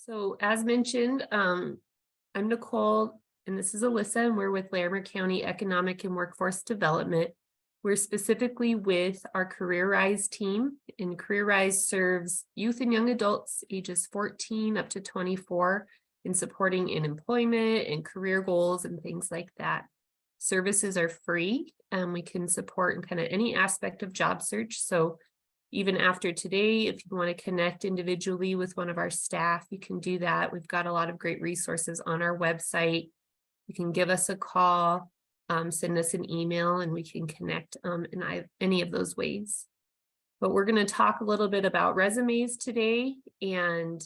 So as mentioned, I'm Nicole, and this is Alyssa, and we're with Larimer County Economic and Workforce Development. We're specifically with our CareerRise team, and CareerRise serves youth and young adults ages 14 up to 24 in supporting in employment and career goals and things like that. Services are free, and we can support in kind of any aspect of job search. So even after today, if you want to connect individually with one of our staff, you can do that. We've got a lot of great resources on our website. You can give us a call, send us an email, and we can connect in any of those ways. But we're going to talk a little bit about resumes today and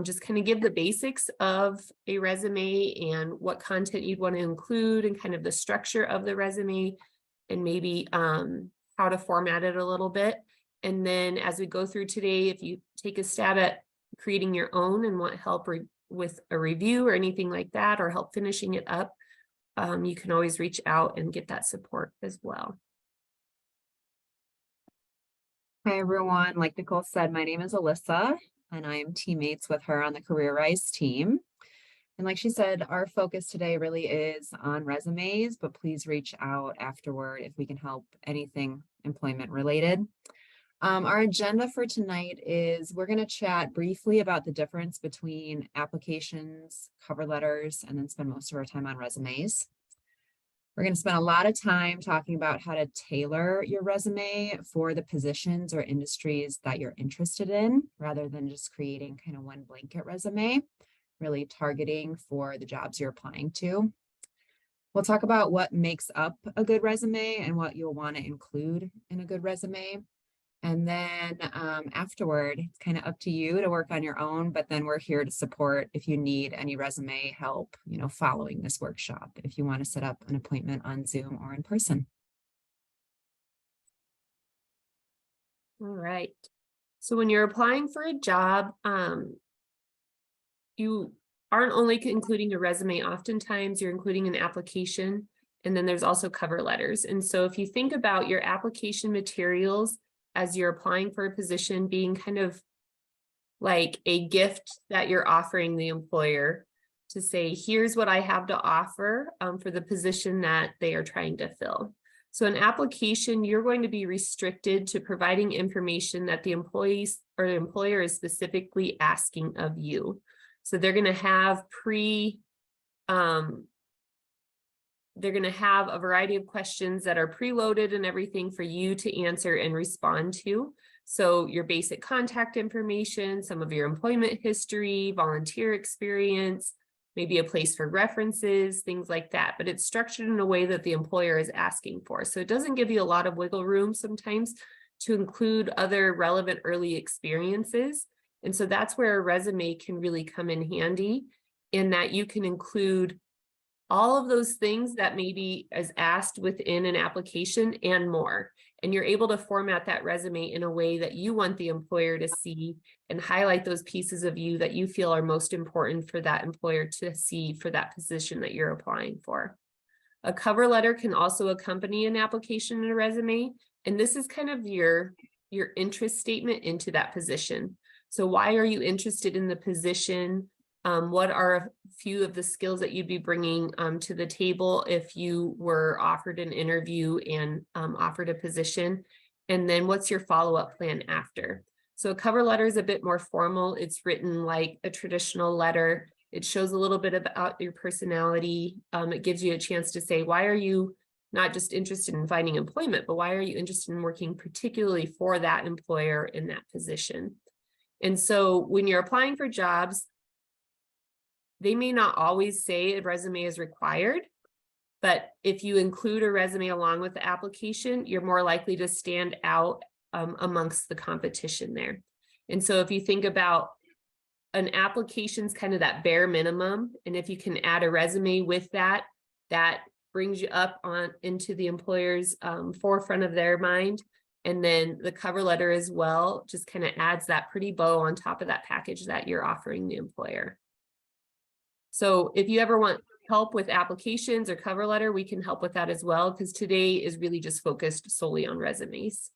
just kind of give the basics of a resume and what content you'd want to include and kind of the structure of the resume and maybe how to format it a little bit. And then as we go through today, if you take a stab at creating your own and want help with a review or anything like that, or help finishing it up, you can always reach out and get that support as well. Hi, everyone. Like Nicole said, my name is Alyssa, and I am teammates with her on the CareerRise team. And like she said, our focus today really is on resumes, but please reach out afterward if we can help anything employment related. Our agenda for tonight is we're going to chat briefly about the difference between applications, cover letters, and then spend most of our time on resumes. We're going to spend a lot of time talking about how to tailor your resume for the positions or industries that you're interested in, rather than just creating kind of one blanket resume, really targeting for the jobs you're applying to. We'll talk about what makes up a good resume and what you'll want to include in a good resume. And then afterward, it's kind of up to you to work on your own, but then we're here to support if you need any resume help, following this workshop, if you want to set up an appointment on Zoom or in person. All right. So when you're applying for a job, you aren't only including a resume. Oftentimes you're including an application, and then there's also cover letters. And so if you think about your application materials as you're applying for a position being kind of like a gift that you're offering the employer to say, here's what I have to offer for the position that they are trying to fill. So an application, you're going to be restricted to providing information that the employees or the employer is specifically asking of you. So they're going to have they're going to have a variety of questions that are preloaded and everything for you to answer and respond to. So your basic contact information, some of your employment history, volunteer experience, maybe a place for references, things like that. But it's structured in a way that the employer is asking for. So it doesn't give you a lot of wiggle room sometimes to include other relevant early experiences. And so that's where a resume can really come in handy, in that you can include all of those things that maybe is asked within an application and more. And you're able to format that resume in a way that you want the employer to see and highlight those pieces of you that you feel are most important for that employer to see for that position that you're applying for. A cover letter can also accompany an application and a resume. And this is kind of your interest statement into that position. So why are you interested in the position? What are a few of the skills that you'd be bringing to the table if you were offered an interview and offered a position? And then what's your follow-up plan after? So a cover letter is a bit more formal. It's written like a traditional letter. It shows a little bit about your personality. It gives you a chance to say, why are you not just interested in finding employment, but why are you interested in working particularly for that employer in that position? And so when you're applying for jobs, they may not always say a resume is required, but if you include a resume along with the application, you're more likely to stand out amongst the competition there. And so if you think about an application's kind of that bare minimum, and if you can add a resume with that, that brings you up into the employer's forefront of their mind. And then the cover letter as well just kind of adds that pretty bow on top of that package that you're offering the employer. So if you ever want help with applications or cover letter, we can help with that as well, because today is really just focused solely on resumes.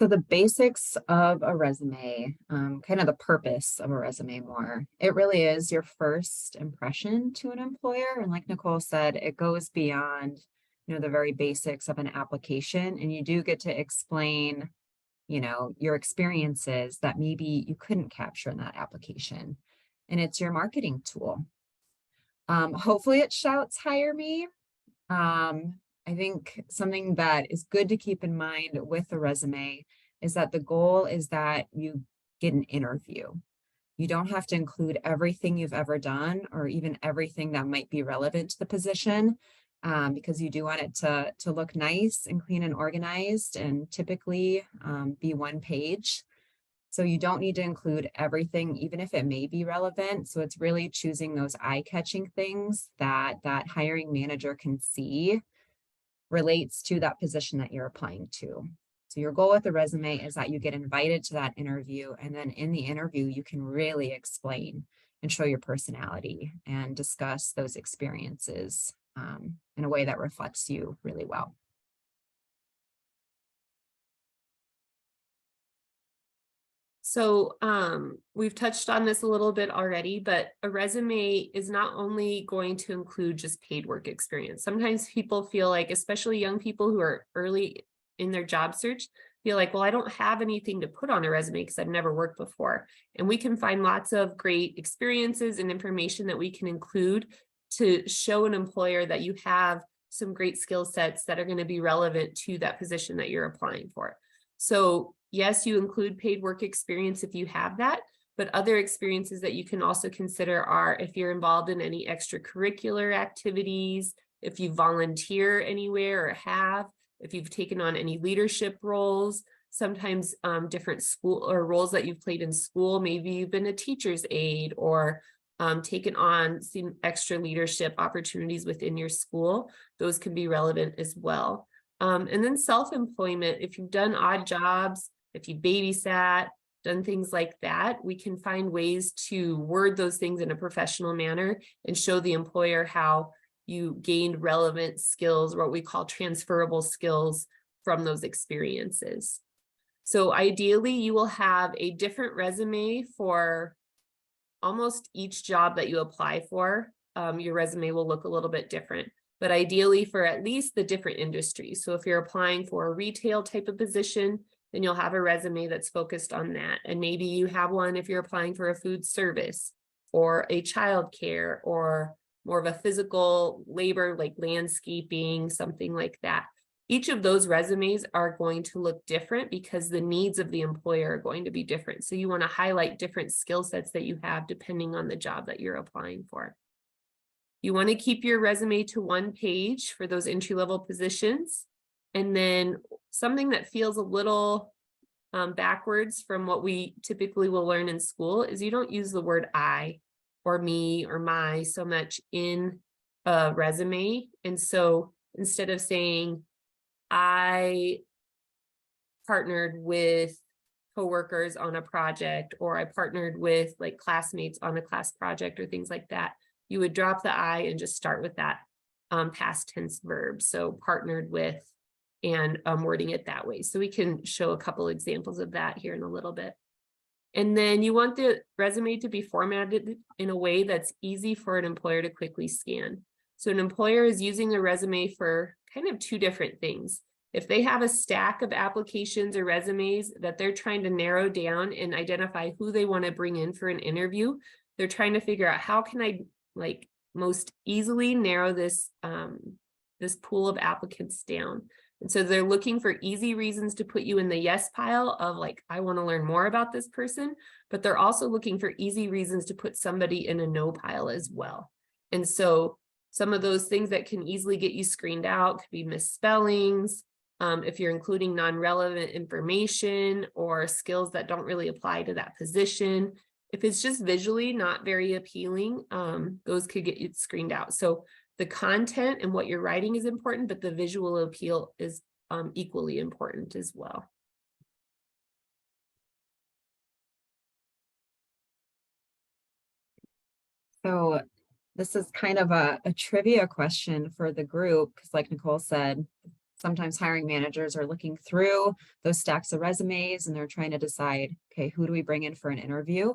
So the basics of a resume, kind of the purpose of a resume more, it really is your first impression to an employer. And like Nicole said, it goes beyond, the very basics of an application. And you do get to explain, your experiences that maybe you couldn't capture in that application. And it's your marketing tool. Hopefully it shouts, hire me. I think something that is good to keep in mind with a resume is that the goal is that you get an interview. You don't have to include everything you've ever done or even everything that might be relevant to the position, because you do want it to look nice and clean and organized, and typically be one page. So you don't need to include everything, even if it may be relevant. So it's really choosing those eye-catching things that hiring manager can see relates to that position that you're applying to. So your goal with the resume is that you get invited to that interview, and then in the interview, you can really explain and show your personality and discuss those experiences in a way that reflects you really well. So we've touched on this a little bit already, but a resume is not only going to include just paid work experience. Sometimes people feel like, especially young people who are early in their job search, feel like, well, I don't have anything to put on a resume because I've never worked before. And we can find lots of great experiences and information that we can include to show an employer that you have some great skill sets that are going to be relevant to that position that you're applying for. So yes, you include paid work experience if you have that, but other experiences that you can also consider are if you're involved in any extracurricular activities, if you volunteer anywhere or have, if you've taken on any leadership roles, sometimes different school or roles that you've played in school. Maybe you've been a teacher's aide or taken on some extra leadership opportunities within your school. Those can be relevant as well. And then self-employment, if you've done odd jobs, if you babysat, done things like that, we can find ways to word those things in a professional manner and show the employer how you gained relevant skills, what we call transferable skills from those experiences. So ideally, you will have a different resume for almost each job that you apply for. Your resume will look a little bit different, but ideally for at least the different industries. So if you're applying for a retail type of position, then you'll have a resume that's focused on that. And maybe you have one if you're applying for a food service or a childcare or more of a physical labor like landscaping, something like that. Each of those resumes are going to look different because the needs of the employer are going to be different. So you want to highlight different skill sets that you have depending on the job that you're applying for. You want to keep your resume to one page for those entry-level positions. And then something that feels a little backwards from what we typically will learn in school is you don't use the word I or me or my so much in a resume. And so instead of saying, I partnered with coworkers on a project, or I partnered with like classmates on a class project or things like that, you would drop the I and just start with that past tense verb. So partnered with, and wording it that way. So we can show a couple examples of that here in a little bit. And then you want the resume to be formatted in a way that's easy for an employer to quickly scan. So an employer is using the resume for kind of two different things. If they have a stack of applications or resumes that they're trying to narrow down and identify who they want to bring in for an interview, they're trying to figure out how can I like most easily narrow this this pool of applicants down. And so they're looking for easy reasons to put you in the yes pile of like, I want to learn more about this person, but they're also looking for easy reasons to put somebody in a no pile as well. And so some of those things that can easily get you screened out could be misspellings, if you're including non-relevant information or skills that don't really apply to that position. If it's just visually not very appealing, those could get you screened out. So the content and what you're writing is important, but the visual appeal is equally important as well. So this is kind of a trivia question for the group, because like Nicole said, Sometimes hiring managers are looking through those stacks of resumes and they're trying to decide, okay, who do we bring in for an interview?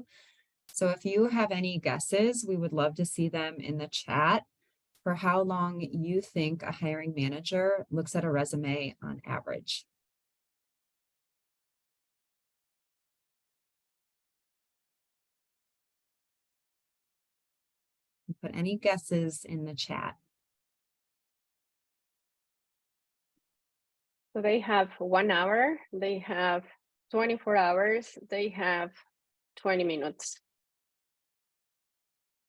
So if you have any guesses, we would love to see them in the chat for how long you think a hiring manager looks at a resume on average. Put any guesses in the chat. So they have 1 hour, they have 24 hours, they have 20 minutes.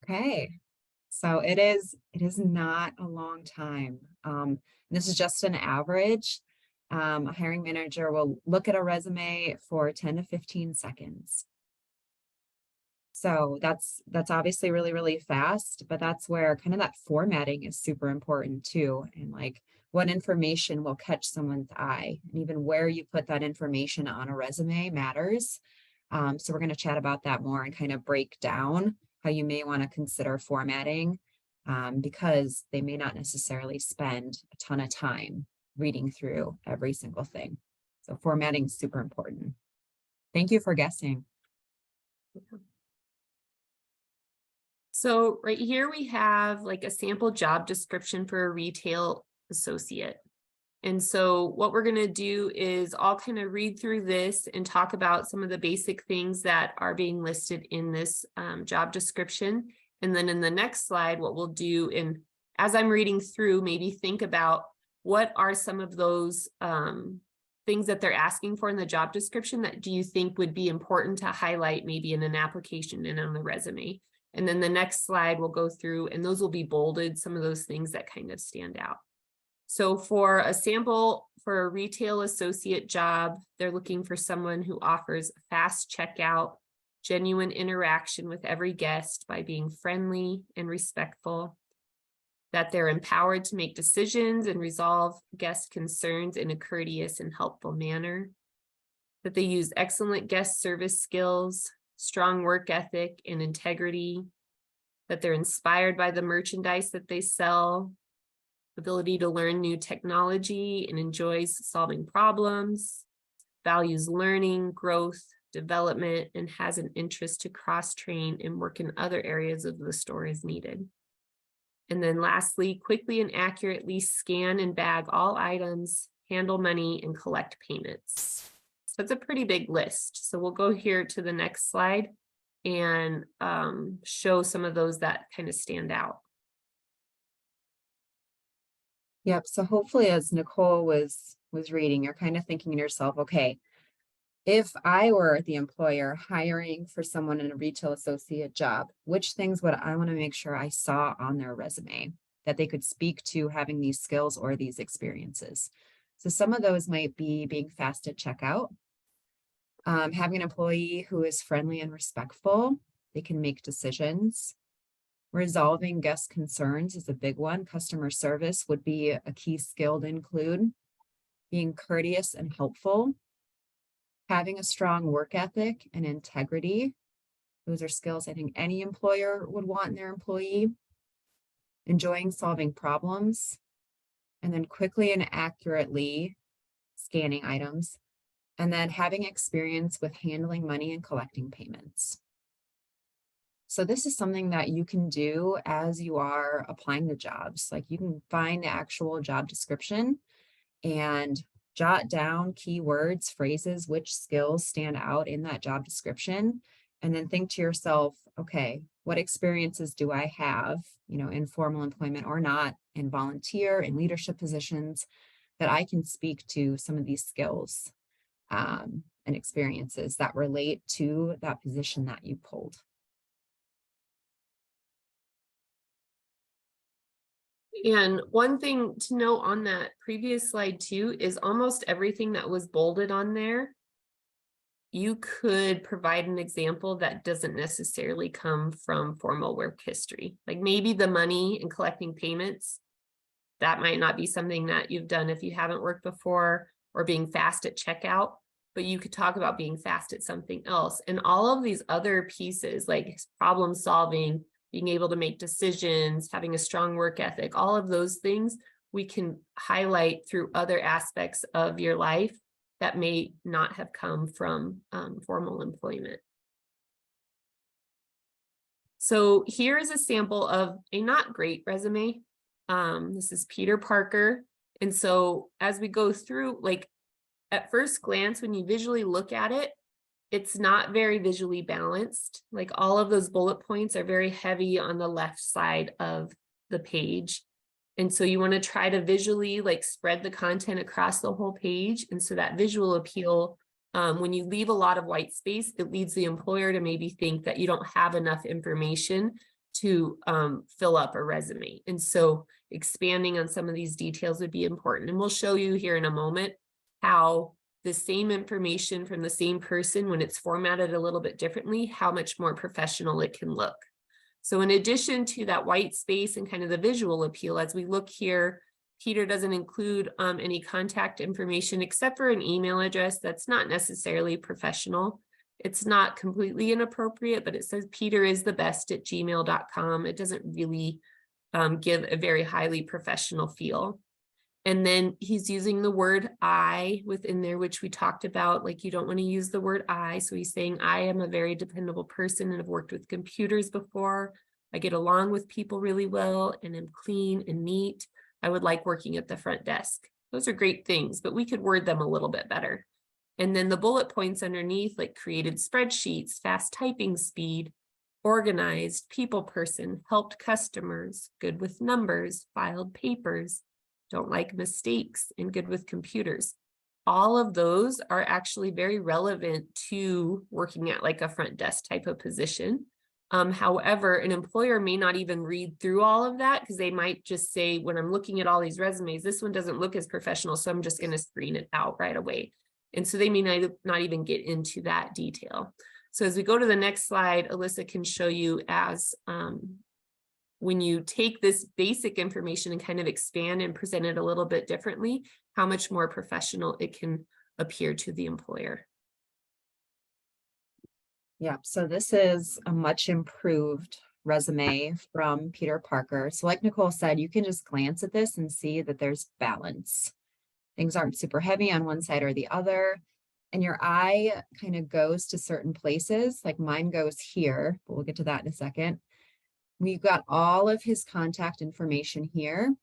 Okay, so it is not a long time. This is just an average. A hiring manager will look at a resume for 10 to 15 seconds. So that's obviously really, really fast, but that's where kind of that formatting is super important too. And like what information will catch someone's eye, and even where you put that information on a resume matters. So we're going to chat about that more and kind of break down how you may want to consider formatting, because they may not necessarily spend a ton of time reading through every single thing. So formatting is super important. Thank you for guessing. So right here we have like a sample job description for a retail associate. And so what we're going to do is I'll kind of read through this and talk about some of the basic things that are being listed in this job description. And then in the next slide, what we'll do, and as I'm reading through, maybe think about what are some of those things that they're asking for in the job description that do you think would be important to highlight maybe in an application and on the resume. And then the next slide we'll go through, and those will be bolded, some of those things that kind of stand out. So for a sample for a retail associate job, they're looking for someone who offers fast checkout, genuine interaction with every guest by being friendly and respectful, that they're empowered to make decisions and resolve guest concerns in a courteous and helpful manner, that they use excellent guest service skills, strong work ethic and integrity, that they're inspired by the merchandise that they sell, ability to learn new technology and enjoys solving problems, values learning, growth, development, and has an interest to cross-train and work in other areas of the store as needed. And then lastly, quickly and accurately scan and bag all items, handle money, and collect payments. So it's a pretty big list. So we'll go here to the next slide and show some of those that kind of stand out. Yep. So hopefully, as Nicole was reading, you're kind of thinking to yourself, okay, if I were the employer hiring for someone in a retail associate job, which things would I want to make sure I saw on their resume that they could speak to having these skills or these experiences? So some of those might be being fast at checkout, having an employee who is friendly and respectful. They can make decisions. Resolving guest concerns is a big one. Customer service would be a key skill to include. Being courteous and helpful. Having a strong work ethic and integrity. Those are skills I think any employer would want in their employee. Enjoying solving problems. And then quickly and accurately scanning items. And then having experience with handling money and collecting payments. So this is something that you can do as you are applying to jobs. Like you can find the actual job description and jot down keywords, phrases, which skills stand out in that job description. And then think to yourself, okay, what experiences do I have, in formal employment or not, in volunteer and leadership positions that I can speak to some of these skills and experiences that relate to that position that you pulled. And one thing to note on that previous slide too is almost everything that was bolded on there, you could provide an example that doesn't necessarily come from formal work history. Like maybe the money and collecting payments, that might not be something that you've done if you haven't worked before, or being fast at checkout, but you could talk about being fast at something else. And all of these other pieces like problem solving, being able to make decisions, having a strong work ethic, all of those things we can highlight through other aspects of your life that may not have come from formal employment. So here is a sample of a not great resume. This is Peter Parker. And so as we go through, like at first glance, when you visually look at it, it's not very visually balanced. Like all of those bullet points are very heavy on the left side of the page. And so you want to try to visually like spread the content across the whole page. And so that visual appeal, when you leave a lot of white space, it leads the employer to maybe think that you don't have enough information to fill up a resume. And so expanding on some of these details would be important. And we'll show you here in a moment how the same information from the same person, when it's formatted a little bit differently, how much more professional it can look. So in addition to that white space and kind of the visual appeal, as we look here, Peter doesn't include any contact information except for an email address that's not necessarily professional. It's not completely inappropriate, but it says Peter is the best at gmail.com. It doesn't really give a very highly professional feel. And then he's using the word I within there, which we talked about, like you don't want to use the word I. So he's saying, I am a very dependable person and have worked with computers before. I get along with people really well and am clean and neat. I would like working at the front desk. Those are great things, but we could word them a little bit better. And then the bullet points underneath, like created spreadsheets, fast typing speed, organized, people person, helped customers, good with numbers, filed papers, don't like mistakes, and good with computers. All of those are actually very relevant to working at like a front desk type of position. However, an employer may not even read through all of that because they might just say, when I'm looking at all these resumes, this one doesn't look as professional, so I'm just going to screen it out right away. And so they may not even get into that detail. So as we go to the next slide, Alyssa can show you as when you take this basic information and kind of expand and present it a little bit differently, how much more professional it can appear to the employer. Yeah, so this is a much improved resume from Peter Parker. So like Nicole said, you can just glance at this and see that there's balance. Things aren't super heavy on one side or the other. And your eye kind of goes to certain places, like mine goes here, but we'll get to that in a second. We've got all of his contact information here,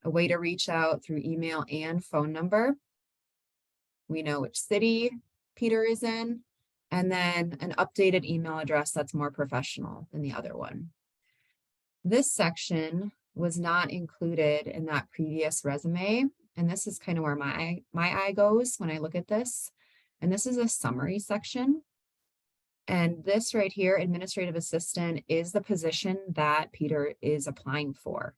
a way to reach out through email and phone number. We know which city Peter is in, and then an updated email address that's more professional than the other one. This section was not included in that previous resume, and this is kind of where my eye goes when I look at this. And this is a summary section. And this right here, administrative assistant, is the position that Peter is applying for.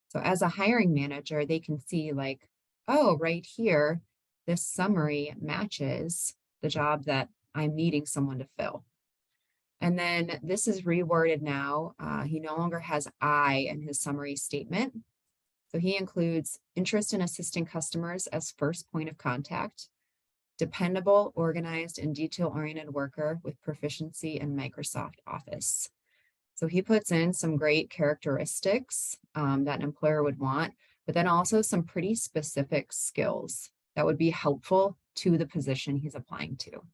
So as a hiring manager, they can see like, oh, right here, this summary matches the job that I'm needing someone to fill. And then this is reworded now. He no longer has I in his summary statement. So he includes interest in assisting customers as first point of contact, dependable, organized, and detail-oriented worker with proficiency in Microsoft Office. So he puts in some great characteristics that an employer would want, but then also some pretty specific skills that would be helpful to the position he's applying to.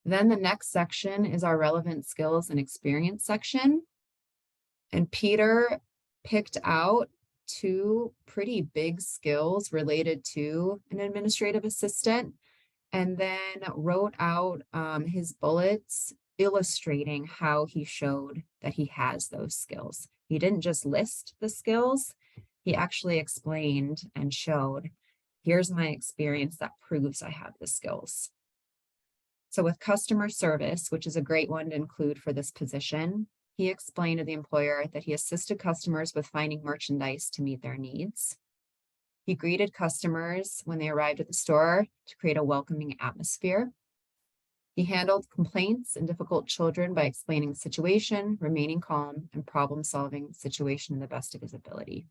Then the next section is our relevant skills and experience section. And Peter picked out two pretty big skills related to an administrative assistant, and then wrote out his bullets illustrating how he showed that he has those skills. He didn't just list the skills, he actually explained and showed, here's my experience that proves I have the skills. So with customer service, which is a great one to include for this position, he explained to the employer that he assisted customers with finding merchandise to meet their needs. He greeted customers when they arrived at the store to create a welcoming atmosphere. He handled complaints and difficult children by explaining the situation, remaining calm, and problem-solving the situation to the best of his ability.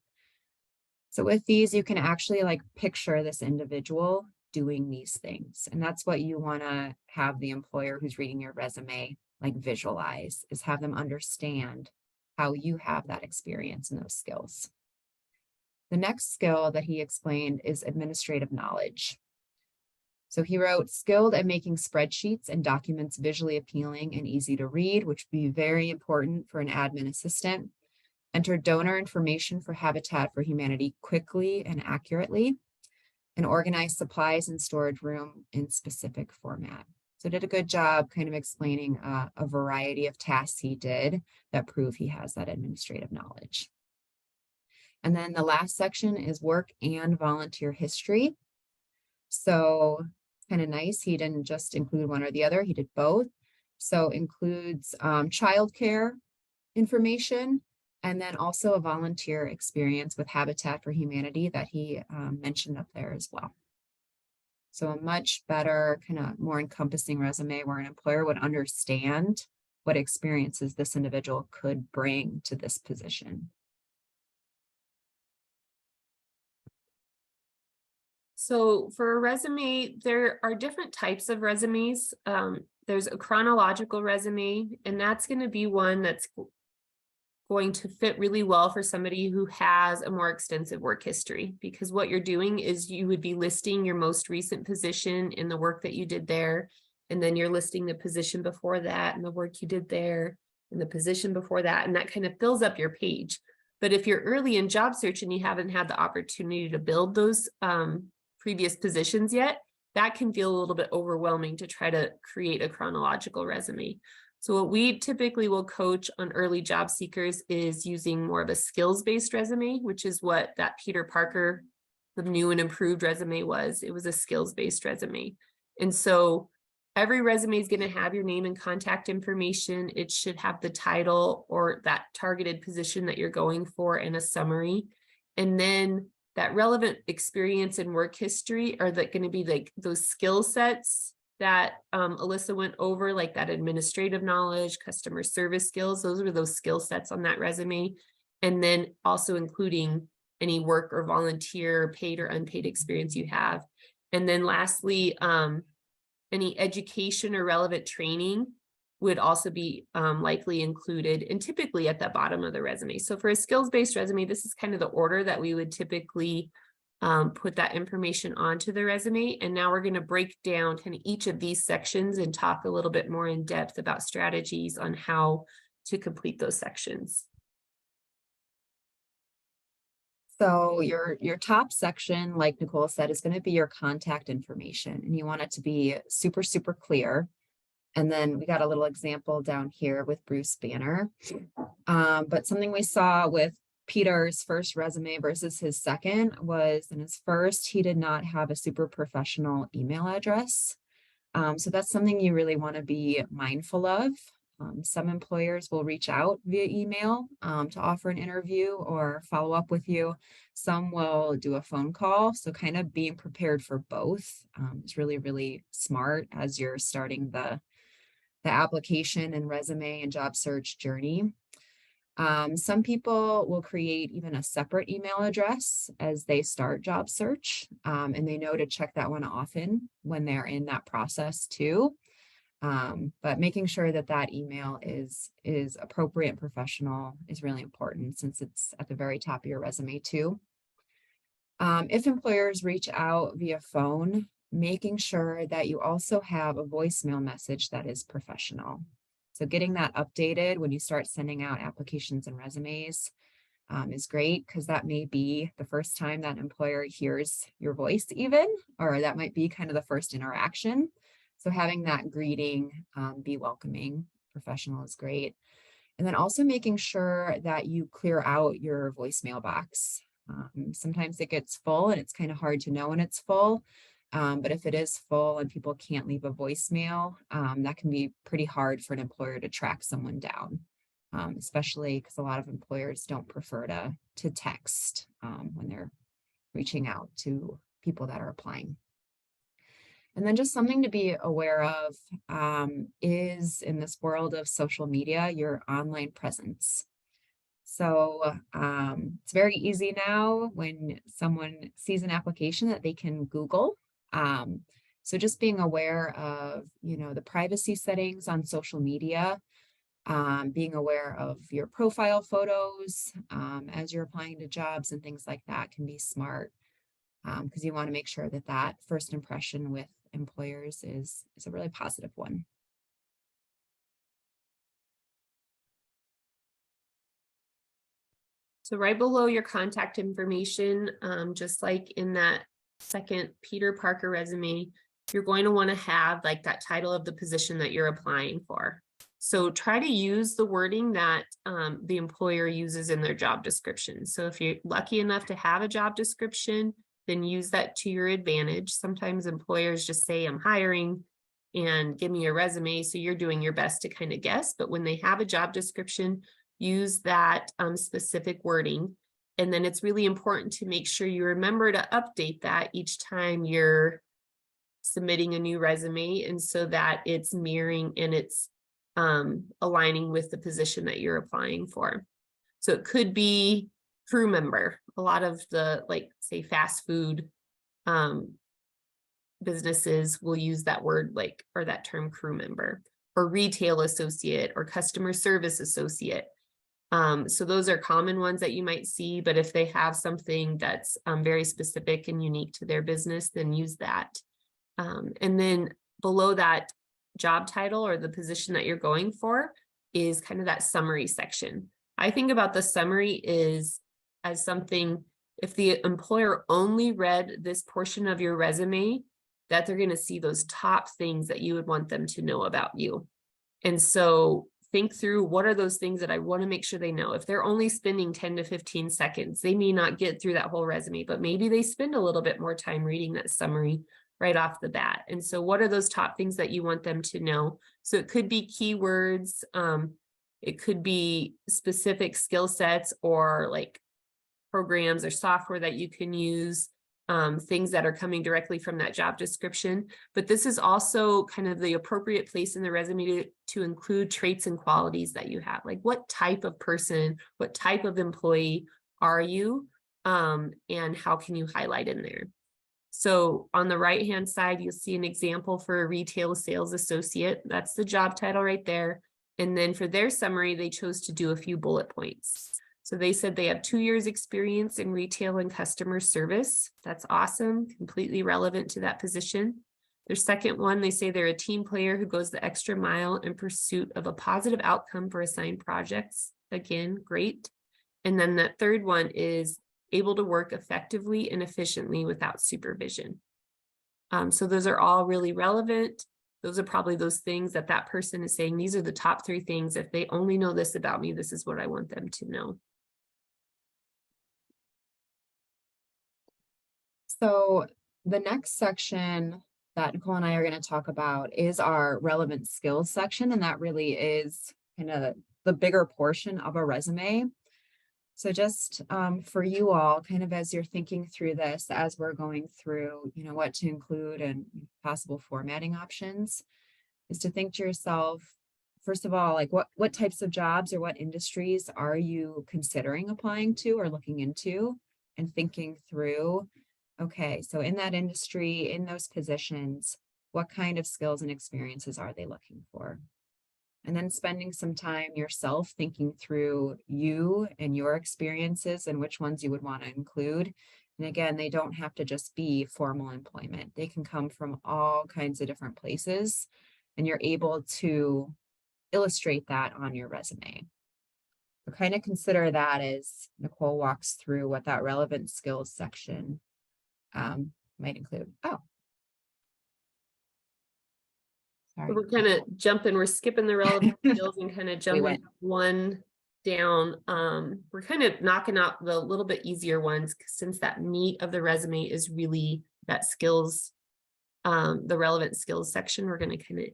So with these, you can actually like picture this individual doing these things. And that's what you want to have the employer who's reading your resume like visualize, is have them understand how you have that experience and those skills. The next skill that he explained is administrative knowledge. So he wrote, skilled at making spreadsheets and documents visually appealing and easy to read, which would be very important for an admin assistant. Enter donor information for Habitat for Humanity quickly and accurately, and organize supplies and storage room in specific format. So did a good job kind of explaining a variety of tasks he did that prove he has that administrative knowledge. And then the last section is work and volunteer history. So kind of nice. He didn't just include one or the other. He did both. So includes childcare information, and then also a volunteer experience with Habitat for Humanity that he mentioned up there as well. So a much better, kind of more encompassing resume where an employer would understand what experiences this individual could bring to this position. So for a resume, there are different types of resumes. There's a chronological resume, and that's going to be one that's going to fit really well for somebody who has a more extensive work history, because what you're doing is you would be listing your most recent position in the work that you did there, and then you're listing the position before that and the work you did there and the position before that, and that kind of fills up your page. But if you're early in job search and you haven't had the opportunity to build those previous positions yet, that can feel a little bit overwhelming to try to create a chronological resume. So what we typically will coach on early job seekers is using more of a skills-based resume, which is what that Peter Parker, the new and improved resume was. It was a skills-based resume. And so every resume is going to have your name and contact information. It should have the title or that targeted position that you're going for and a summary. And then that relevant experience and work history are going to be like those skill sets that Alyssa went over, like that administrative knowledge, customer service skills. Those are those skill sets on that resume. And then also including any work or volunteer, paid or unpaid experience you have. And then lastly, any education or relevant training would also be likely included and typically at the bottom of the resume. So for a skills-based resume, this is kind of the order that we would typically put that information onto the resume. And now we're going to break down kind of each of these sections and talk a little bit more in depth about strategies on how to complete those sections. So your top section, like Nicole said, is going to be your contact information, and you want it to be super, super clear. And then we got a little example down here with Bruce Banner. But something we saw with Peter's first resume versus his second was in his first, he did not have a super professional email address. So that's something you really want to be mindful of. Some employers will reach out via email to offer an interview or follow up with you. Some will do a phone call. So kind of being prepared for both is really, really smart as you're starting the application and resume and job search journey. Some people will create even a separate email address as they start job search, and they know to check that one often when they're in that process too. But making sure that that email is appropriate and professional is really important, since it's at the very top of your resume too. If employers reach out via phone, making sure that you also have a voicemail message that is professional. So getting that updated when you start sending out applications and resumes is great, because that may be the first time that employer hears your voice even, or that might be kind of the first interaction. So having that greeting be welcoming, professional is great. And then also making sure that you clear out your voicemail box. Sometimes it gets full and it's kind of hard to know when it's full. But if it is full and people can't leave a voicemail, that can be pretty hard for an employer to track someone down, especially because a lot of employers don't prefer to text when they're reaching out to people that are applying. And then just something to be aware of is, in this world of social media, your online presence. So it's very easy now when someone sees an application that they can Google. So just being aware of, the privacy settings on social media. being aware of your profile photos as you're applying to jobs and things like that can be smart, because you want to make sure that that first impression with employers is a really positive one. So right below your contact information, just like in that second Peter Parker resume, you're going to want to have like that title of the position that you're applying for. So try to use the wording that the employer uses in their job description. So if you're lucky enough to have a job description, then use that to your advantage. Sometimes employers just say, I'm hiring and give me a resume. So you're doing your best to kind of guess. But when they have a job description, use that specific wording. And then it's really important to make sure you remember to update that each time you're submitting a new resume, and so that it's mirroring and it's aligning with the position that you're applying for. So it could be crew member. A lot of the, like, say, fast food businesses will use that word, like, or that term crew member, or retail associate, or customer service associate. So those are common ones that you might see, but if they have something that's very specific and unique to their business, then use that. And then below that job title or the position that you're going for is kind of that summary section. I think about the summary is as something, if the employer only read this portion of your resume, that they're going to see those top things that you would want them to know about you. And so think through, what are those things that I want to make sure they know? If they're only spending 10 to 15 seconds, they may not get through that whole resume, but maybe they spend a little bit more time reading that summary right off the bat. And so what are those top things that you want them to know? So it could be keywords, it could be specific skill sets or like programs or software that you can use, things that are coming directly from that job description. But this is also kind of the appropriate place in the resume to include traits and qualities that you have. Like, what type of person, what type of employee are you? And how can you highlight in there? So on the right-hand side, you'll see an example for a retail sales associate. That's the job title right there. And then for their summary, they chose to do a few bullet points. So they said they have 2 years experience in retail and customer service. That's awesome, completely relevant to that position. Their second one, they say they're a team player who goes the extra mile in pursuit of a positive outcome for assigned projects. Again, great. And then that third one is able to work effectively and efficiently without supervision. So those are all really relevant. Those are probably those things that that person is saying, these are the top 3 things. If they only know this about me, this is what I want them to know. So the next section that Nicole and I are going to talk about is our relevant skills section. And that really is kind of the bigger portion of a resume. So just for you all, kind of as you're thinking through this, as we're going through, what to include and possible formatting options, is to think to yourself, first of all, like what types of jobs or what industries are you considering applying to or looking into, and thinking through, okay, so in that industry, in those positions, what kind of skills and experiences are they looking for? And then spending some time yourself thinking through you and your experiences and which ones you would want to include. And again, they don't have to just be formal employment. They can come from all kinds of different places, and you're able to illustrate that on your resume. So kind of consider that as Nicole walks through what that relevant skills section might include. Oh. Sorry. We're kind of jumping, we're skipping the relevant skills and kind of jumping one down. We're kind of knocking out the little bit easier ones, since that meat of the resume is really that skills, the relevant skills section. We're going to kind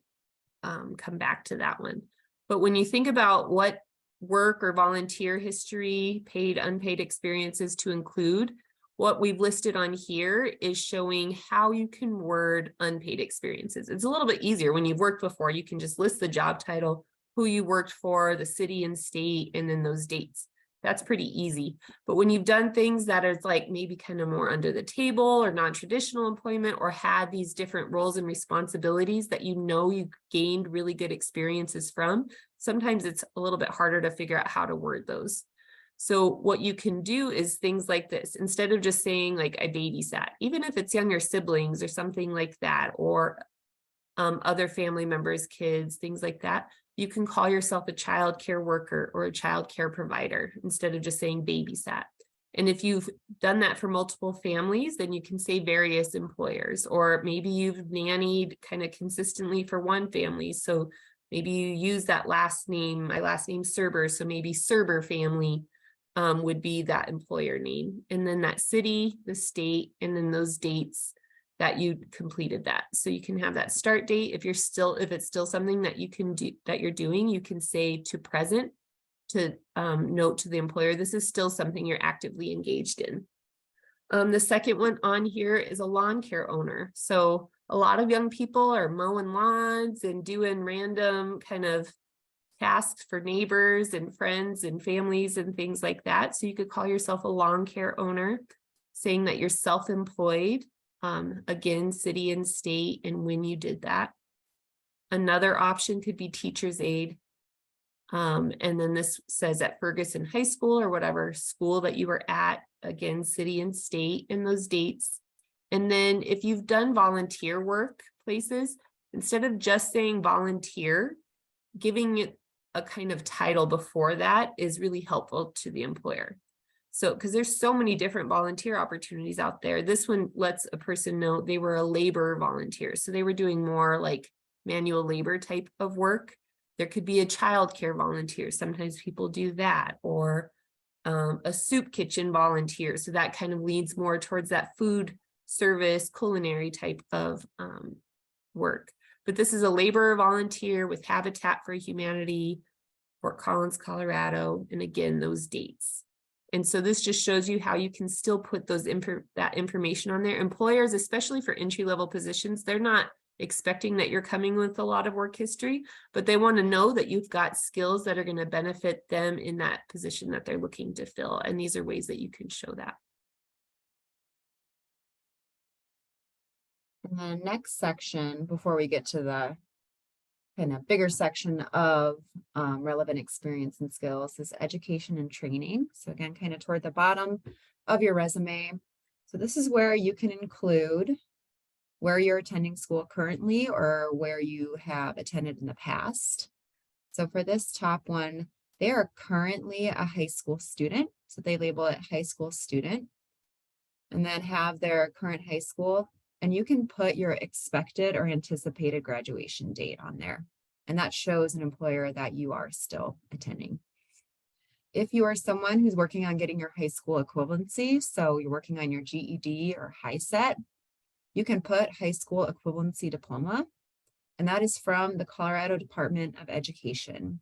of come back to that one. But when you think about what work or volunteer history, paid, unpaid experiences to include, what we've listed on here is showing how you can word unpaid experiences. It's a little bit easier when you've worked before. You can just list the job title, who you worked for, the city and state, and then those dates. That's pretty easy. But when you've done things that are like maybe kind of more under the table or non-traditional employment, or had these different roles and responsibilities that you gained really good experiences from, sometimes it's a little bit harder to figure out how to word those. So what you can do is things like this. Instead of just saying like I babysat, even if it's younger siblings or something like that, or other family members, kids, things like that, you can call yourself a child care worker or a child care provider instead of just saying babysat. And if you've done that for multiple families, then you can say various employers, or maybe you've nannied kind of consistently for one family. So maybe you use that last name, my last name's Serber, so maybe Serber family would be that employer name. And then that city, the state, and then those dates that you completed that. So you can have that start date. If it's still something that you can do, that you're doing, you can say to present, to note to the employer, this is still something you're actively engaged in. The second one on here is a lawn care owner. So a lot of young people are mowing lawns and doing random kind of tasks for neighbors and friends and families and things like that. So you could call yourself a lawn care owner, saying that you're self-employed. Again, city and state, and when you did that. Another option could be teacher's aide. And then this says at Ferguson High School or whatever school that you were at, again, city and state, and those dates. And then if you've done volunteer work places, instead of just saying volunteer, giving it a kind of title before that is really helpful to the employer. So, because there's so many different volunteer opportunities out there. This one lets a person know they were a labor volunteer. So they were doing more like manual labor type of work. There could be a childcare volunteer. Sometimes people do that, or a soup kitchen volunteer. So that kind of leads more towards that food service, culinary type of work. But this is a labor volunteer with Habitat for Humanity, Fort Collins, Colorado, and again, those dates. And so this just shows you how you can still put those that information on there. Employers, especially for entry-level positions, they're not expecting that you're coming with a lot of work history, but they want to know that you've got skills that are going to benefit them in that position that they're looking to fill. And these are ways that you can show that. And the next section, before we get to the kind of bigger section of relevant experience and skills, is education and training. So again, kind of toward the bottom of your resume. So this is where you can include where you're attending school currently or where you have attended in the past. So for this top one, they are currently a high school student. So they label it high school student, and then have their current high school. And you can put your expected or anticipated graduation date on there. And that shows an employer that you are still attending. If you are someone who's working on getting your high school equivalency, so you're working on your GED or high set, you can put high school equivalency diploma. And that is from the Colorado Department of Education.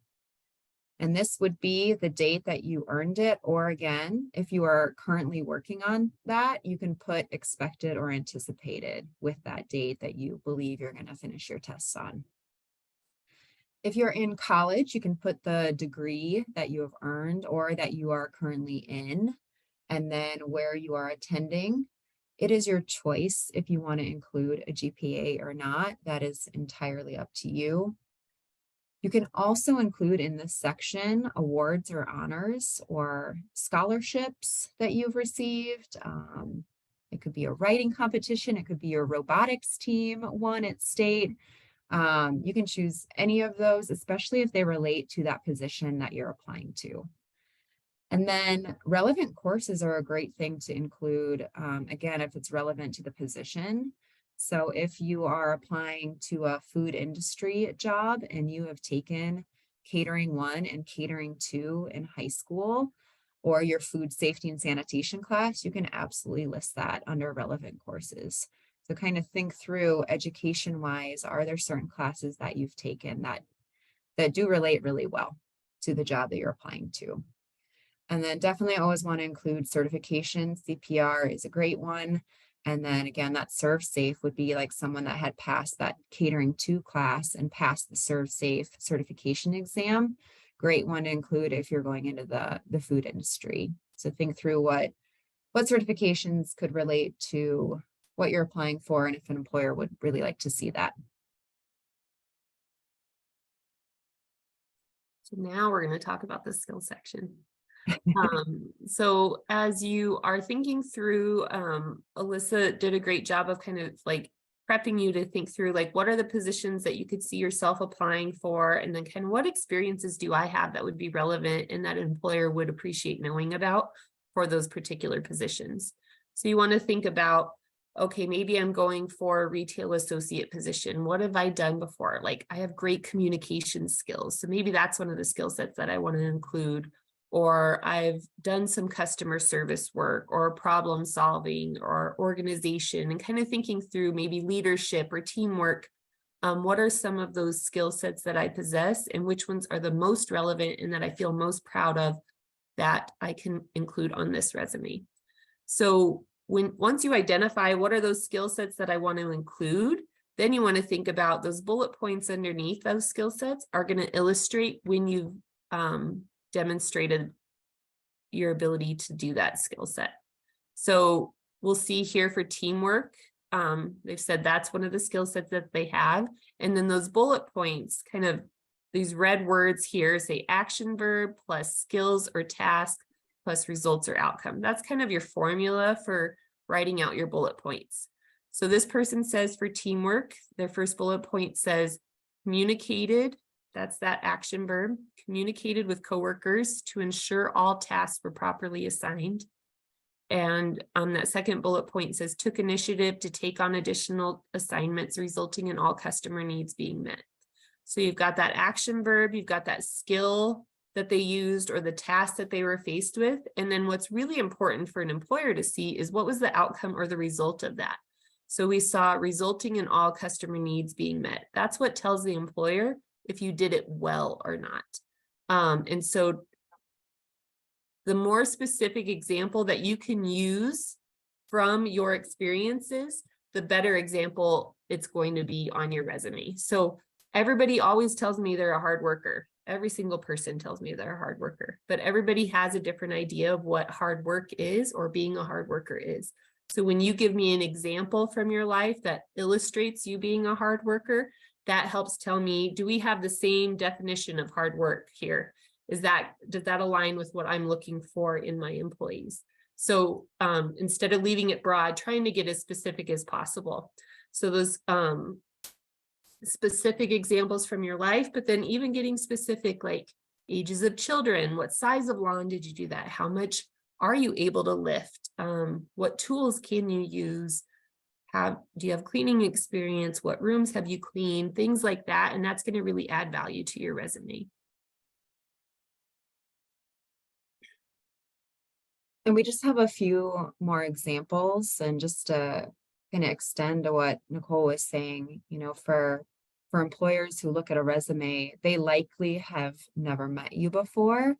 And this would be the date that you earned it, or again, if you are currently working on that, you can put expected or anticipated with that date that you believe you're going to finish your tests on. If you're in college, you can put the degree that you have earned or that you are currently in, and then where you are attending. It is your choice if you want to include a GPA or not. That is entirely up to you. You can also include in this section awards or honors or scholarships that you've received. It could be a writing competition. It could be your robotics team won at state. You can choose any of those, especially if they relate to that position that you're applying to. And then relevant courses are a great thing to include, again, if it's relevant to the position. So if you are applying to a food industry job and you have taken Catering 1 and Catering 2 in high school, or your food safety and sanitation class, you can absolutely list that under relevant courses. So kind of think through education-wise, are there certain classes that you've taken that do relate really well to the job that you're applying to? And then definitely always want to include certification. CPR is a great one. And then again, that Serve Safe would be like someone that had passed that Catering 2 class and passed the Serve Safe certification exam. great one to include if you're going into the food industry. So think through what certifications could relate to what you're applying for and if an employer would really like to see that. So now we're going to talk about the skill section. So as you are thinking through, Alyssa did a great job of kind of like prepping you to think through like, what are the positions that you could see yourself applying for? And then kind of what experiences do I have that would be relevant and that an employer would appreciate knowing about for those particular positions? So you want to think about, okay, maybe I'm going for a retail associate position. What have I done before? Like I have great communication skills. So maybe that's one of the skill sets that I want to include. Or I've done some customer service work or problem solving or organization, and kind of thinking through maybe leadership or teamwork. What are some of those skill sets that I possess and which ones are the most relevant and that I feel most proud of that I can include on this resume? So once you identify what are those skill sets that I want to include, then you want to think about those bullet points underneath those skill sets are going to illustrate when you've demonstrated your ability to do that skill set. So we'll see here for teamwork, they've said that's one of the skill sets that they have. And then those bullet points, kind of these red words here say action verb plus skills or task plus results or outcome. That's kind of your formula for writing out your bullet points. So this person says for teamwork, their first bullet point says communicated. That's that action verb, communicated with coworkers to ensure all tasks were properly assigned. And that second bullet point says took initiative to take on additional assignments, resulting in all customer needs being met. So you've got that action verb, you've got that skill that they used or the task that they were faced with. And then what's really important for an employer to see is what was the outcome or the result of that. So we saw resulting in all customer needs being met. That's what tells the employer if you did it well or not. And so the more specific example that you can use from your experiences, the better example it's going to be on your resume. So everybody always tells me they're a hard worker. Every single person tells me they're a hard worker, but everybody has a different idea of what hard work is or being a hard worker is. So when you give me an example from your life that illustrates you being a hard worker, that helps tell me, do we have the same definition of hard work here? Does that align with what I'm looking for in my employees? So instead of leaving it broad, trying to get as specific as possible. So those specific examples from your life, but then even getting specific, like ages of children, what size of lawn did you do that? How much are you able to lift? What tools can you use? Do you have cleaning experience? What rooms have you cleaned? Things like that. And that's going to really add value to your resume. And we just have a few more examples, and just to kind of extend to what Nicole was saying, you know, for employers who look at a resume, they likely have never met you before.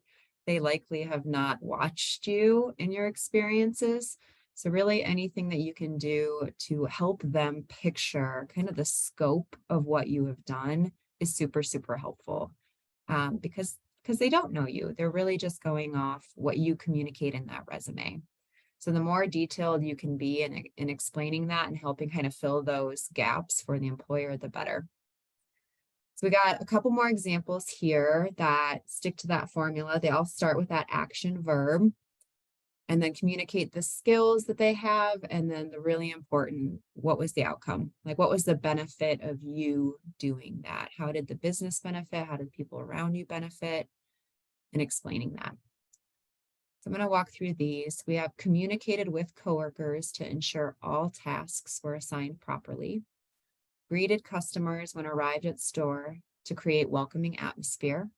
They likely have not watched you in your experiences. So really anything that you can do to help them picture kind of the scope of what you have done is super, super helpful, because they don't know you. They're really just going off what you communicate in that resume. So the more detailed you can be in explaining that and helping kind of fill those gaps for the employer, the better. So we got a couple more examples here that stick to that formula. They all start with that action verb and then communicate the skills that they have. And then the really important, what was the outcome? Like, what was the benefit of you doing that? How did the business benefit? How did people around you benefit? And explaining that. So I'm going to walk through these. We have communicated with coworkers to ensure all tasks were assigned properly. Greeted customers when arrived at store to create welcoming atmosphere.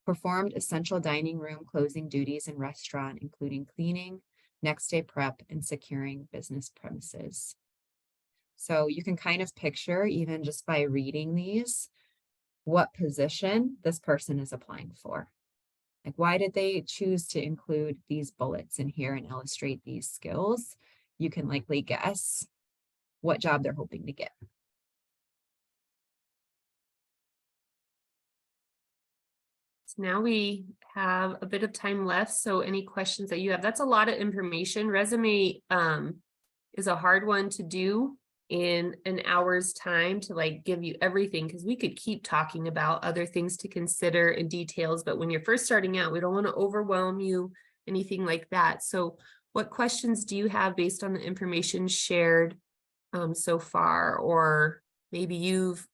Performed essential dining room closing duties in restaurant, including cleaning, next day prep, and securing business premises. So you can kind of picture, even just by reading these, what position this person is applying for. Like, why did they choose to include these bullets in here and illustrate these skills? You can likely guess what job they're hoping to get. So now we have a bit of time left. So any questions that you have, that's a lot of information. Resume is a hard one to do in an hour's time to like give you everything, because we could keep talking about other things to consider in details, but when you're first starting out, we don't want to overwhelm you, anything like that. So what questions do you have based on the information shared so far? Or maybe you've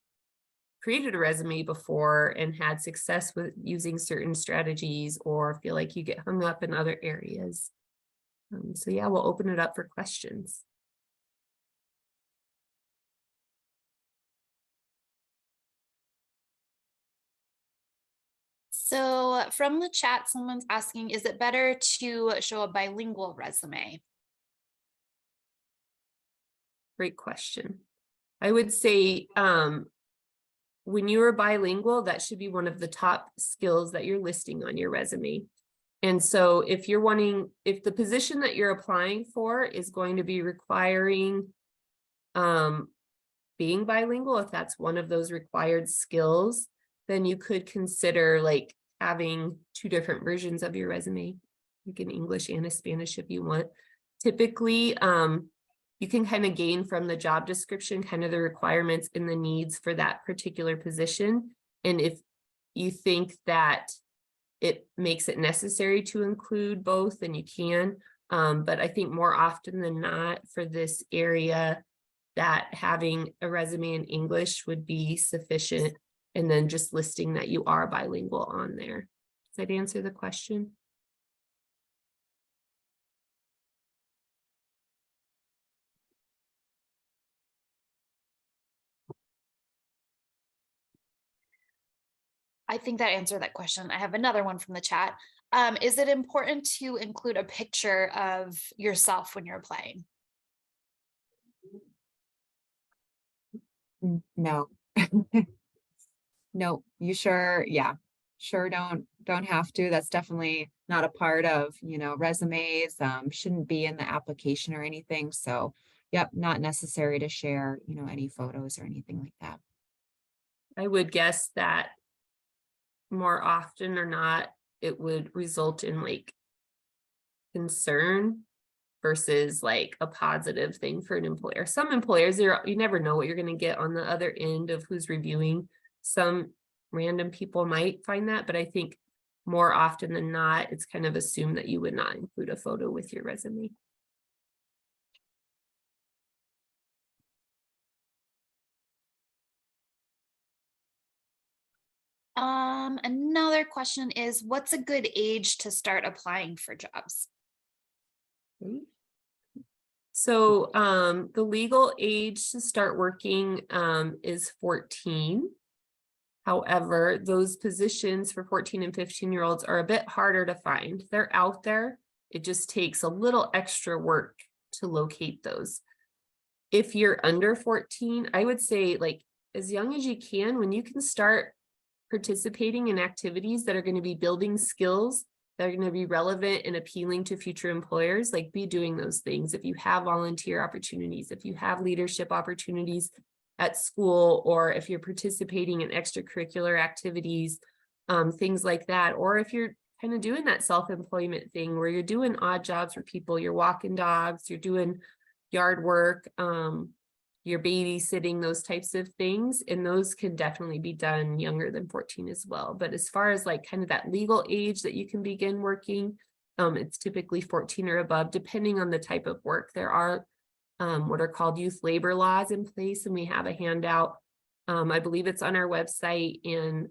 created a resume before and had success with using certain strategies, or feel like you get hung up in other areas. So yeah, we'll open it up for questions. So from the chat, someone's asking, is it better to show a bilingual resume? Great question. I would say when you are bilingual, that should be one of the top skills that you're listing on your resume. And so if the position that you're applying for is going to be requiring being bilingual, if that's one of those required skills, then you could consider like having 2 different versions of your resume, like in English and a Spanish if you want. Typically, you can kind of gain from the job description kind of the requirements and the needs for that particular position. And if you think that it makes it necessary to include both, then you can. But I think more often than not for this area, that having a resume in English would be sufficient. And then just listing that you are bilingual on there. Does that answer the question? I think that answered that question. I have another one from the chat. Is it important to include a picture of yourself when you're applying? No. No, you sure? Yeah, sure. Don't have to. That's definitely not a part of, resumes. Shouldn't be in the application or anything. So, yep, not necessary to share, any photos or anything like that. I would guess that more often or not, it would result in like concern versus like a positive thing for an employer. Some employers, you never know what you're going to get on the other end of who's reviewing. Some random people might find that, but I think more often than not, it's kind of assumed that you would not include a photo with your resume. Another question is, what's a good age to start applying for jobs? So the legal age to start working is 14. However, those positions for 14 and 15-year-olds are a bit harder to find. They're out there. It just takes a little extra work to locate those. If you're under 14, I would say like as young as you can, when you can start participating in activities that are going to be building skills that are going to be relevant and appealing to future employers, like be doing those things. If you have volunteer opportunities, if you have leadership opportunities at school, or if you're participating in extracurricular activities, things like that, or if you're kind of doing that self-employment thing where you're doing odd jobs for people, you're walking dogs, you're doing yard work, you're babysitting, those types of things, and those can definitely be done younger than 14 as well. But as far as like kind of that legal age that you can begin working, it's typically 14 or above, depending on the type of work. There are what are called youth labor laws in place, and we have a handout. I believe it's on our website, and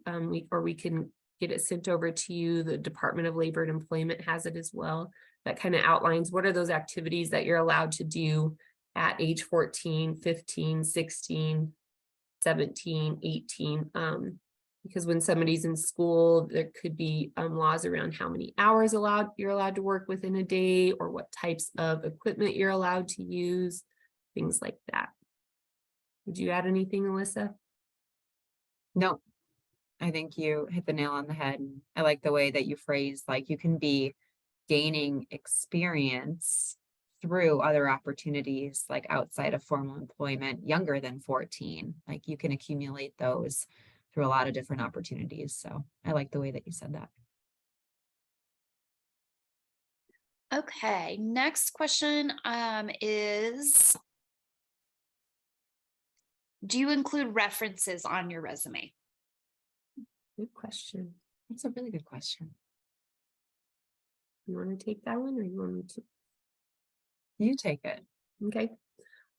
we can get it sent over to you. The Department of Labor and Employment has it as well. That kind of outlines what are those activities that you're allowed to do at age 14, 15, 16, 17, 18. Because when somebody's in school, there could be laws around how many hours you're allowed to work within a day, or what types of equipment you're allowed to use, things like that. Would you add anything, Alyssa? No, I think you hit the nail on the head. I like the way that you phrase, like you can be gaining experience through other opportunities, like outside of formal employment, younger than 14. Like you can accumulate those through a lot of different opportunities. So I like the way that you said that. Okay, next question is, do you include references on your resume? Good question. That's a really good question. You want to take that one or you want me to? You take it. Okay.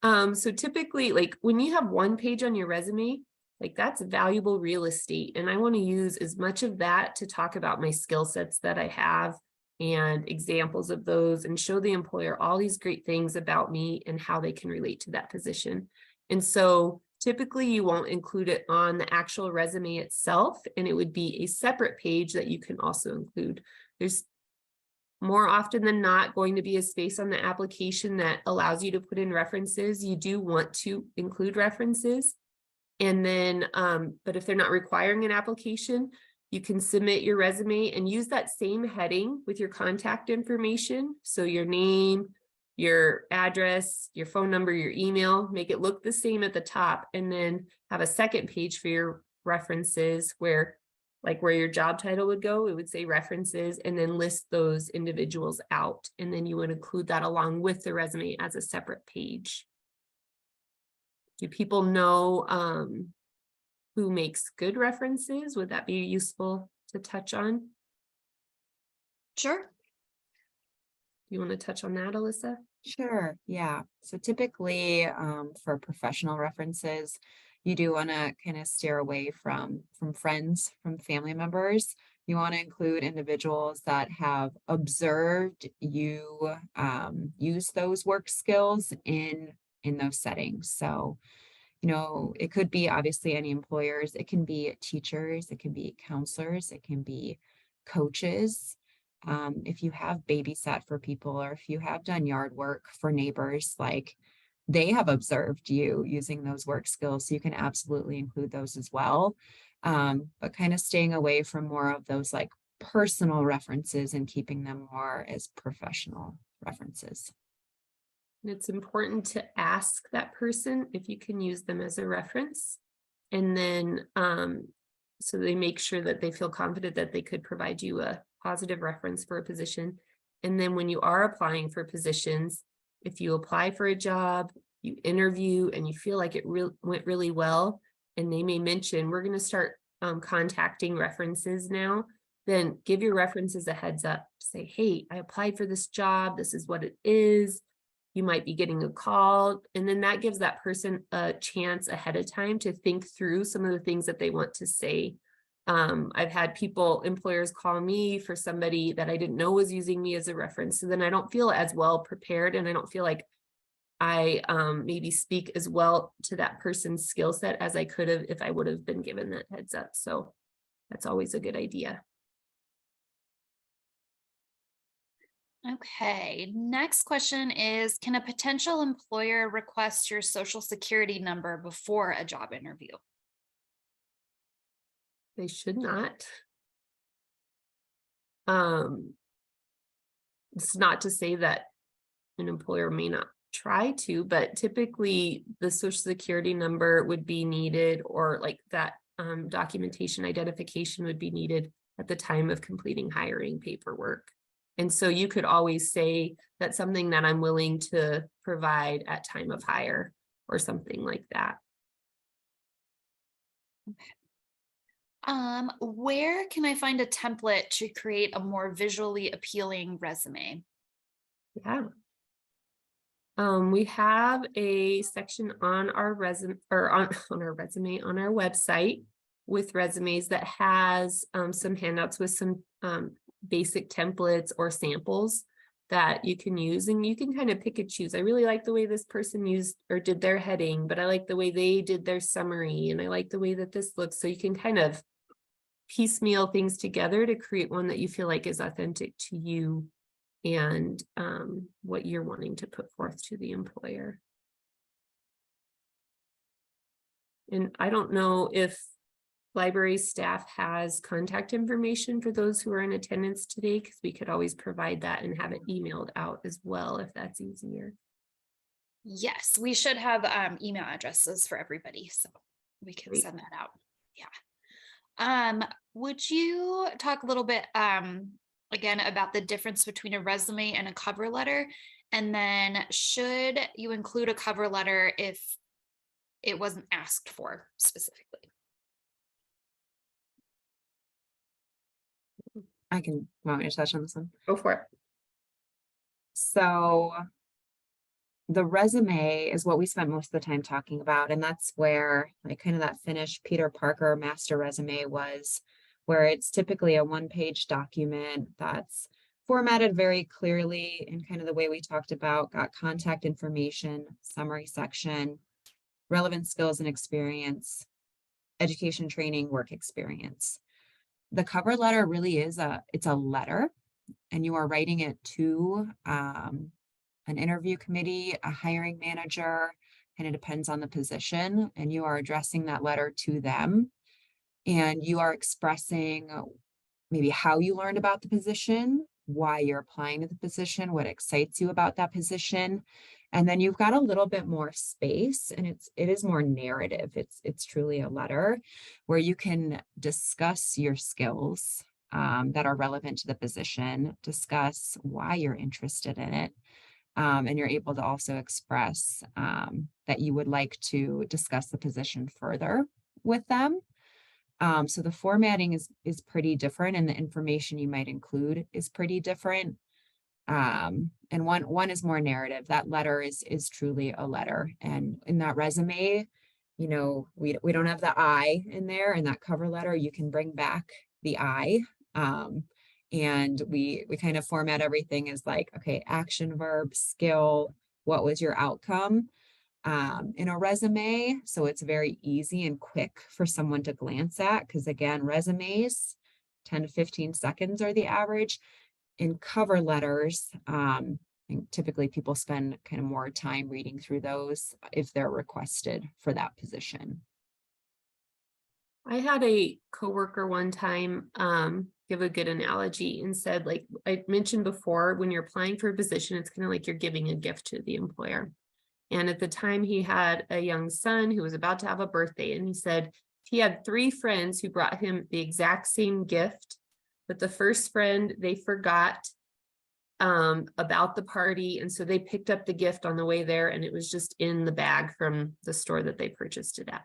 So typically, like when you have one page on your resume, like that's valuable real estate. And I want to use as much of that to talk about my skill sets that I have and examples of those and show the employer all these great things about me and how they can relate to that position. And so typically you won't include it on the actual resume itself, and it would be a separate page that you can also include. There's more often than not going to be a space on the application that allows you to put in references. You do want to include references. And then, but if they're not requiring an application, you can submit your resume and use that same heading with your contact information. So your name, your address, your phone number, your email, make it look the same at the top, and then have a second page for your references where your job title would go, it would say references, and then list those individuals out. And then you would include that along with the resume as a separate page. Do people know who makes good references? Would that be useful to touch on? Sure. You want to touch on that, Alyssa? Sure. Yeah. So typically for professional references, you do want to kind of steer away from friends, from family members. You want to include individuals that have observed you use those work skills in those settings. So, you know, it could be obviously any employers, it can be teachers, it can be counselors, it can be coaches. If you have babysat for people, or if you have done yard work for neighbors, like they have observed you using those work skills, so you can absolutely include those as well. But kind of staying away from more of those like personal references and keeping them more as professional references. It's important to ask that person if you can use them as a reference, and then so they make sure that they feel confident that they could provide you a positive reference for a position. And then when you are applying for positions, if you apply for a job, you interview and you feel like it went really well, and they may mention, we're going to start contacting references now, then give your references a heads up. Say, hey, I applied for this job. This is what it is. You might be getting a call. And then that gives that person a chance ahead of time to think through some of the things that they want to say. I've had employers call me for somebody that I didn't know was using me as a reference. So then I don't feel as well prepared, and I don't feel like I maybe speak as well to that person's skill set as I could have if I would have been given that heads up. So that's always a good idea. Okay, next question is, can a potential employer request your social security number before a job interview? They should not. It's not to say that an employer may not try to, but typically the social security number would be needed, or like that documentation identification would be needed at the time of completing hiring paperwork. And so you could always say that's something that I'm willing to provide at time of hire or something like that. Where can I find a template to create a more visually appealing resume? Yeah. We have a section on our resume, or on our resume on our website with resumes that has some handouts with some basic templates or samples that you can use, and you can kind of pick and choose. I really like the way this person used or did their heading, but I like the way they did their summary, and I like the way that this looks. So you can kind of piecemeal things together to create one that you feel like is authentic to you and what you're wanting to put forth to the employer. And I don't know if library staff has contact information for those who are in attendance today, because we could always provide that and have it emailed out as well if that's easier. Yes, we should have email addresses for everybody, so we can Great. send that out. Yeah. Would you talk a little bit again about the difference between a resume and a cover letter? And then should you include a cover letter if it wasn't asked for specifically? Want me to touch on this one? Go for it. So the resume is what we spent most of the time talking about. And that's where like kind of that finished Peter Parker master resume was, where it's typically a one-page document that's formatted very clearly in kind of the way we talked about, got contact information, summary section, relevant skills and experience, education, training, work experience. The cover letter really is it's a letter, and you are writing it to an interview committee, a hiring manager, and it depends on the position, and you are addressing that letter to them. And you are expressing maybe how you learned about the position, why you're applying to the position, what excites you about that position. And then you've got a little bit more space, and it is more narrative. It's truly a letter where you can discuss your skills that are relevant to the position, discuss why you're interested in it. And you're able to also express that you would like to discuss the position further with them. So the formatting is pretty different, and the information you might include is pretty different. And one is more narrative. That letter is truly a letter. And in that resume, you know, we don't have the I in there. In that cover letter, you can bring back the I. And we kind of format everything as like, okay, action, verb, skill, what was your outcome in a resume. So it's very easy and quick for someone to glance at, because again, resumes, 10 to 15 seconds are the average. In cover letters, and typically people spend kind of more time reading through those if they're requested for that position. I had a coworker one time give a good analogy and said, like I mentioned before, when you're applying for a position, it's kind of like you're giving a gift to the employer. And at the time he had a young son who was about to have a birthday, and he said he had 3 friends who brought him the exact same gift, but the first friend, they forgot about the party. And so they picked up the gift on the way there, and it was just in the bag from the store that they purchased it at.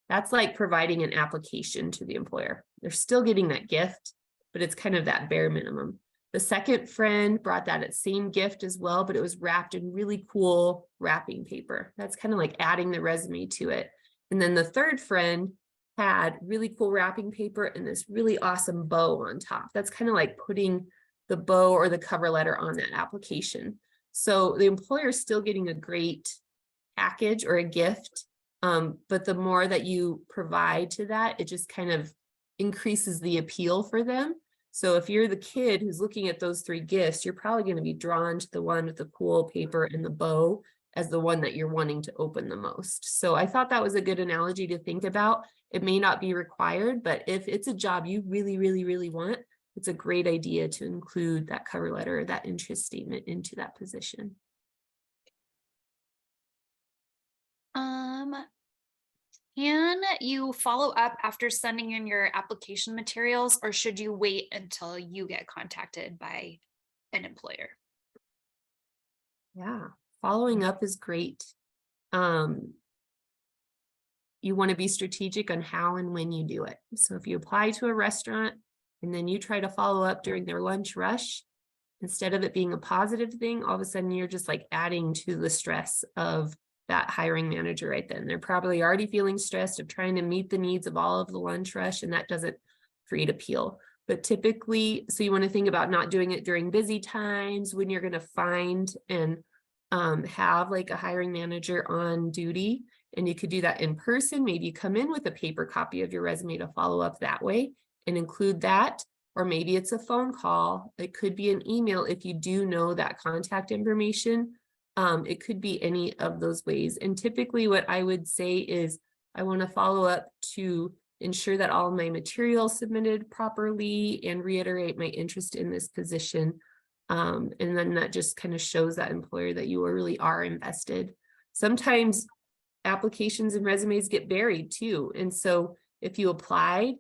That's like providing an application to the employer. They're still getting that gift, but it's kind of that bare minimum. The second friend brought that same gift as well, but it was wrapped in really cool wrapping paper. That's kind of like adding the resume to it. And then the third friend had really cool wrapping paper and this really awesome bow on top. That's kind of like putting the bow or the cover letter on that application. So the employer is still getting a great package or a gift, but the more that you provide to that, it just kind of increases the appeal for them. So if you're the kid who's looking at those 3 gifts, you're probably going to be drawn to the one with the cool paper and the bow as the one that you're wanting to open the most. So I thought that was a good analogy to think about. It may not be required, but if it's a job you really, really, really want, it's a great idea to include that cover letter or that interest statement into that position. Can you follow up after sending in your application materials, or should you wait until you get contacted by an employer? Yeah, following up is great. You want to be strategic on how and when you do it. So if you apply to a restaurant and then you try to follow up during their lunch rush, instead of it being a positive thing, all of a sudden you're just like adding to the stress of that hiring manager right then. They're probably already feeling stressed of trying to meet the needs of all of the lunch rush, and that doesn't create appeal. But typically, so you want to think about not doing it during busy times when you're going to find and have like a hiring manager on duty. And you could do that in person. Maybe you come in with a paper copy of your resume to follow up that way and include that. Or maybe it's a phone call. It could be an email if you do know that contact information. It could be any of those ways. And typically what I would say is I want to follow up to ensure that all my material submitted properly and reiterate my interest in this position. And then that just kind of shows that employer that you really are invested. Sometimes applications and resumes get buried too. And so if you applied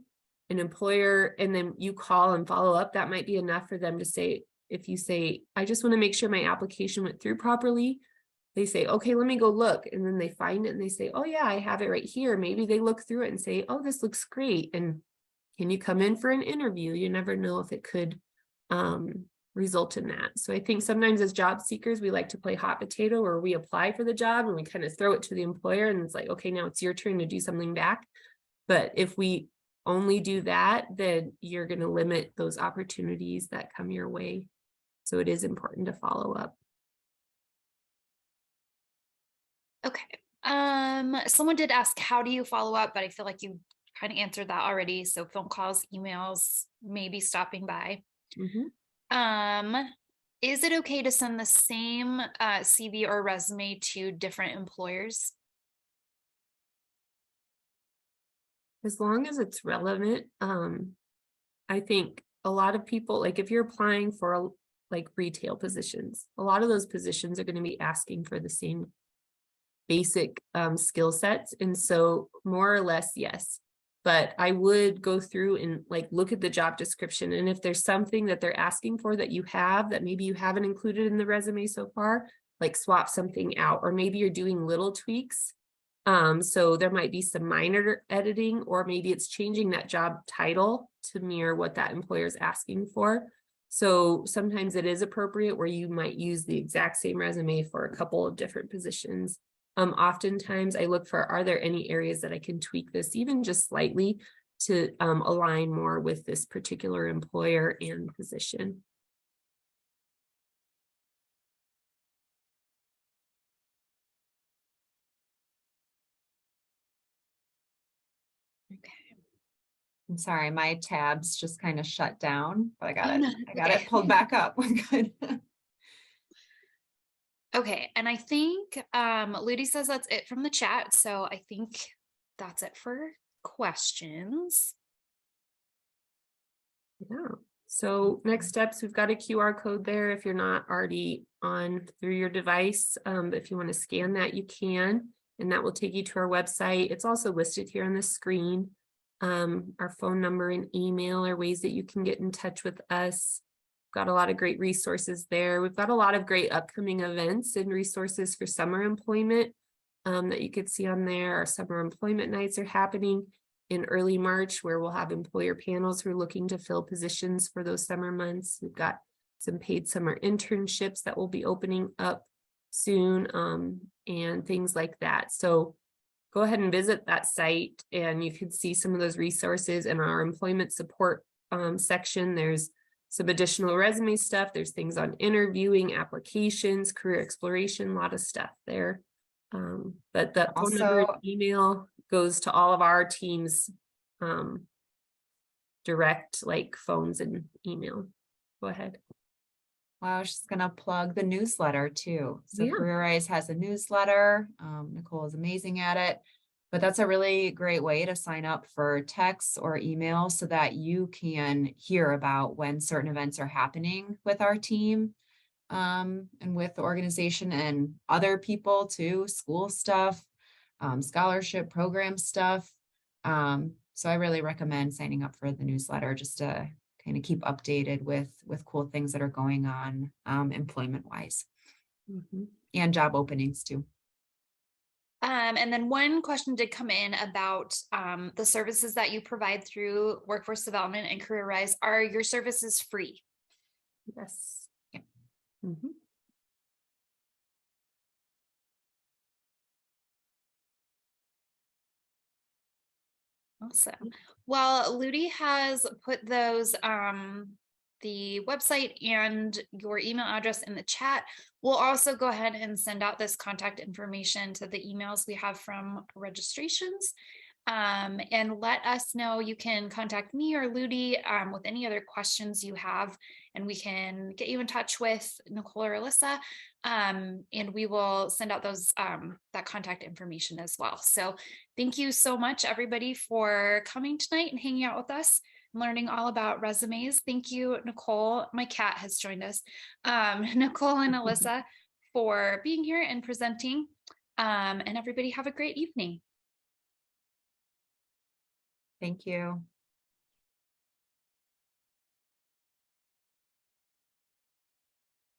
an employer and then you call and follow up, that might be enough for them to say, if you say, I just want to make sure my application went through properly, they say, okay, let me go look. And then they find it and they say, oh yeah, I have it right here. Maybe they look through it and say, oh, this looks great. And can you come in for an interview? You never know if it could result in that. So I think sometimes as job seekers, we like to play hot potato, or we apply for the job and we kind of throw it to the employer and it's like, okay, now it's your turn to do something back. But if we only do that, then you're going to limit those opportunities that come your way. So it is important to follow up. Okay. Someone did ask, how do you follow up? But I feel like you kind of answered that already. So phone calls, emails, maybe stopping by. Is it okay to send the same CV or resume to different employers? As long as it's relevant. I think a lot of people, like if you're applying for like retail positions, a lot of those positions are going to be asking for the same basic skill sets. And so more or less, yes. But I would go through and like look at the job description. And if there's something that they're asking for that you have that maybe you haven't included in the resume so far, like swap something out, or maybe you're doing little tweaks. So there might be some minor editing, or maybe it's changing that job title to mirror what that employer is asking for. So sometimes it is appropriate where you might use the exact same resume for a couple of different positions. Oftentimes I look for, are there any areas that I can tweak this even just slightly to align more with this particular employer and position. Okay. I'm sorry, my tabs just kind of shut down, but I got Oh, it. no, I got okay. it pulled back up. We're good. Okay, and I think Ludi says that's it from the chat. So I think that's it for questions. Yeah. So next steps, we've got a QR code there if you're not already on through your device. But if you want to scan that, you can, and that will take you to our website. It's also listed here on the screen. Our phone number and email are ways that you can get in touch with us. Got a lot of great resources there. We've got a lot of great upcoming events and resources for summer employment that you could see on there. Our summer employment nights are happening in early March, where we'll have employer panels who are looking to fill positions for those summer months. We've got some paid summer internships that will be opening up soon, and things like that. So go ahead and visit that site and you can see some of those resources in our employment support section. There's some additional resume stuff. There's things on interviewing, applications, career exploration, a lot of stuff there. But the phone number and email goes to all of our teams direct, like phones and email. Go ahead. Well, I was just gonna plug the newsletter too. So Yeah. CareerRise has a newsletter. Nicole is amazing at it, but that's a really great way to sign up for texts or emails so that you can hear about when certain events are happening with our team. And with the organization and other people too, school stuff, scholarship program stuff. So I really recommend signing up for the newsletter just to kind of keep updated with cool things that are going on employment wise and job openings too. And then one question did come in about the services that you provide through Workforce Development and CareerRise. Are your services free? Yes. Yeah. Awesome. Well, Ludi has put those the website and your email address in the chat. We'll also go ahead and send out this contact information to the emails we have from registrations. And let us know. You can contact me or Ludi with any other questions you have, and we can get you in touch with Nicole or Alyssa, and we will send out those that contact information as well. So thank you so much, everybody, for coming tonight and hanging out with us, learning all about resumes. Thank you, Nicole. My cat has joined us. Nicole and Alyssa for being here and presenting. And everybody have a great evening. Thank you.